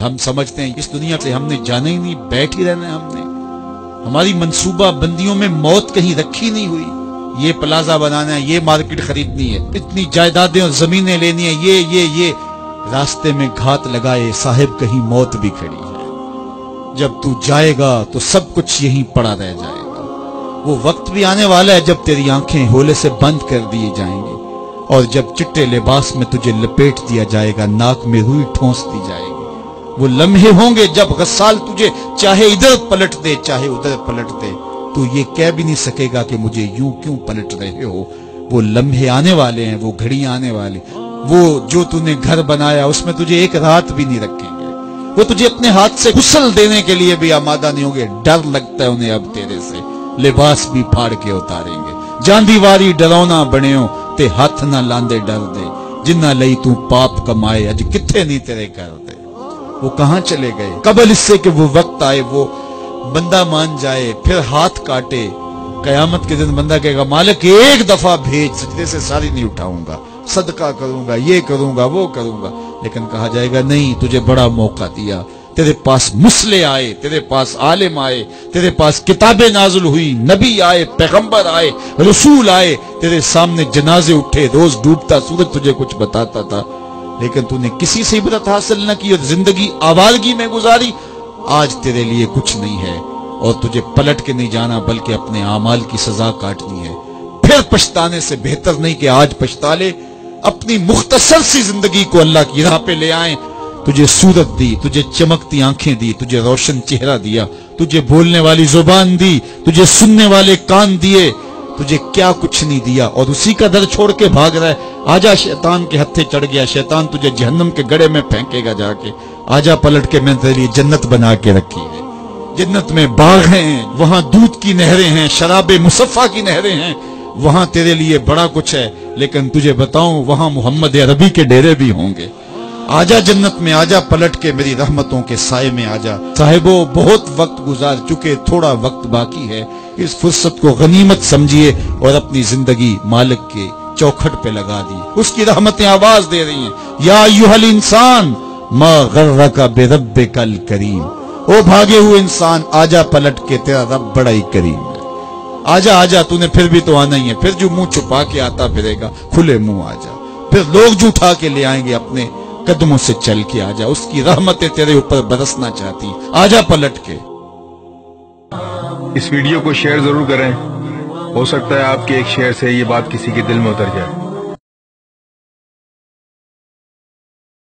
ہم سمجھتے ہیں اس دنیا سے ہم نے جانا ہی نہیں، بیٹھ ہی رہنا ہے ہم نے، ہماری منصوبہ بندیوں میں موت کہیں رکھی نہیں ہوئی، یہ پلازا بنانا ہے، یہ مارکیٹ خریدنی ہے، اتنی جائیدادیں اور زمینیں لینی ہیں، یہ راستے میں گھات لگائے صاحب کہیں موت بھی کھڑی ہے، جب تو جائے گا تو سب کچھ یہیں پڑا رہ جائے گا، وہ وقت بھی آنے والا ہے جب تیری آنکھیں ہولے سے بند کر دیے جائیں گی، اور جب چٹے لباس میں تجھے لپیٹ دیا جائے گا، ناک میں روئی ٹھونس دی جائے گی، وہ لمحے ہوں گے جب غسال تجھے چاہے ادھر پلٹ دے چاہے ادھر پلٹ دے، تو یہ کہہ بھی نہیں سکے گا کہ مجھے یوں کیوں پلٹ رہے ہو، وہ لمحے آنے والے ہیں، وہ گھڑیاں آنے والے، وہ جو تو نے گھر بنایا اس میں تجھے ایک رات بھی نہیں رکھیں گے، وہ تجھے اپنے ہاتھ سے غسل دینے کے لیے بھی آمادہ نہیں ہوں گے، ڈر لگتا ہے انہیں اب تیرے سے، لباس بھی پھاڑ کے اتاریں گے، جاندی واری ڈرونا بنیو تے ہاتھ نہ لاندے ڈر دے، جنہ لئی تو پاپ کمائے اج کتھے نہیں تیرے کر دے، وہ کہاں چلے گئے قبل اس سے کہ وہ وقت آئے، وہ بندہ مان جائے پھر ہاتھ کاٹے، قیامت کے دن بندہ کہے گا مالک ایک دفعہ بھیج، سجدے سے ساری نہیں اٹھاؤں گا، صدقہ کروں گا، یہ کروں گا، وہ کروں گا، لیکن کہا جائے گا نہیں، تجھے بڑا موقع دیا، تیرے پاس مسلح آئے، تیرے پاس عالم آئے، تیرے پاس کتابیں نازل ہوئی، نبی آئے، پیغمبر آئے، رسول آئے، تیرے سامنے جنازے اٹھے، روز ڈوبتا سورج تجھے کچھ بتاتا تھا، لیکن تو نے کسی سے عبرت حاصل نہ کی اور زندگی آوارگی میں گزاری، آج تیرے لیے کچھ نہیں ہے، اور تجھے پلٹ کے نہیں جانا بلکہ اپنے اعمال کی سزا کاٹنی ہے، پھر پچھتانے سے بہتر نہیں کہ آج پچھتا لے، اپنی مختصر سی زندگی کو اللہ کی راہ پہ لے آئیں، تجھے صورت دی، تجھے چمکتی آنکھیں دی، تجھے روشن چہرہ دیا، تجھے بولنے والی زبان دی، تجھے سننے والے کان دیے، تجھے کیا کچھ نہیں دیا، اور اسی کا در چھوڑ کے بھاگ رہا ہے، آجا شیطان کے ہتھے چڑھ گیا، شیطان تجھے جہنم کے گڑھے میں پھینکے گا جا کے، آجا پلٹ کے میں تیرے لیے جنت بنا کے رکھی ہے، جنت میں باغ ہیں، وہاں دودھ کی نہریں ہیں، شراب مصفہ کی نہریں ہیں، وہاں تیرے لیے بڑا کچھ ہے، لیکن تجھے بتاؤں وہاں محمد عربی کے ڈیرے بھی ہوں گے، آجا جنت میں، آجا پلٹ کے میری رحمتوں کے سائے میں آجا، صاحبو بہت وقت گزار چکے، تھوڑا وقت باقی ہے، اس فرصت کو غنیمت سمجھیے اور اپنی زندگی مالک کے چوکھٹ پہ لگا دی، اس کی رحمتیں آواز دے رہی ہیں، یا ایھا الانسان ما غرک بربک الکریم، او بھاگے ہوئے انسان آجا پلٹ کے، تیرا رب بڑا ہی کریم ہے، آجا آجا تو نے پھر بھی تو آنا ہی ہے، پھر جو منہ چھپا کے آتا پھرے گا کھلے منہ آجا، پھر لوگ جو اٹھا کے لے آئیں گے اپنے قدموں سے چل کے آجا، اس کی رحمتیں تیرے اوپر برسنا چاہتی، آجا پلٹ کے۔ اس ویڈیو کو شیئر ضرور کریں، ہو سکتا ہے آپ کے ایک شیئر سے یہ بات کسی کے دل میں اتر جائے۔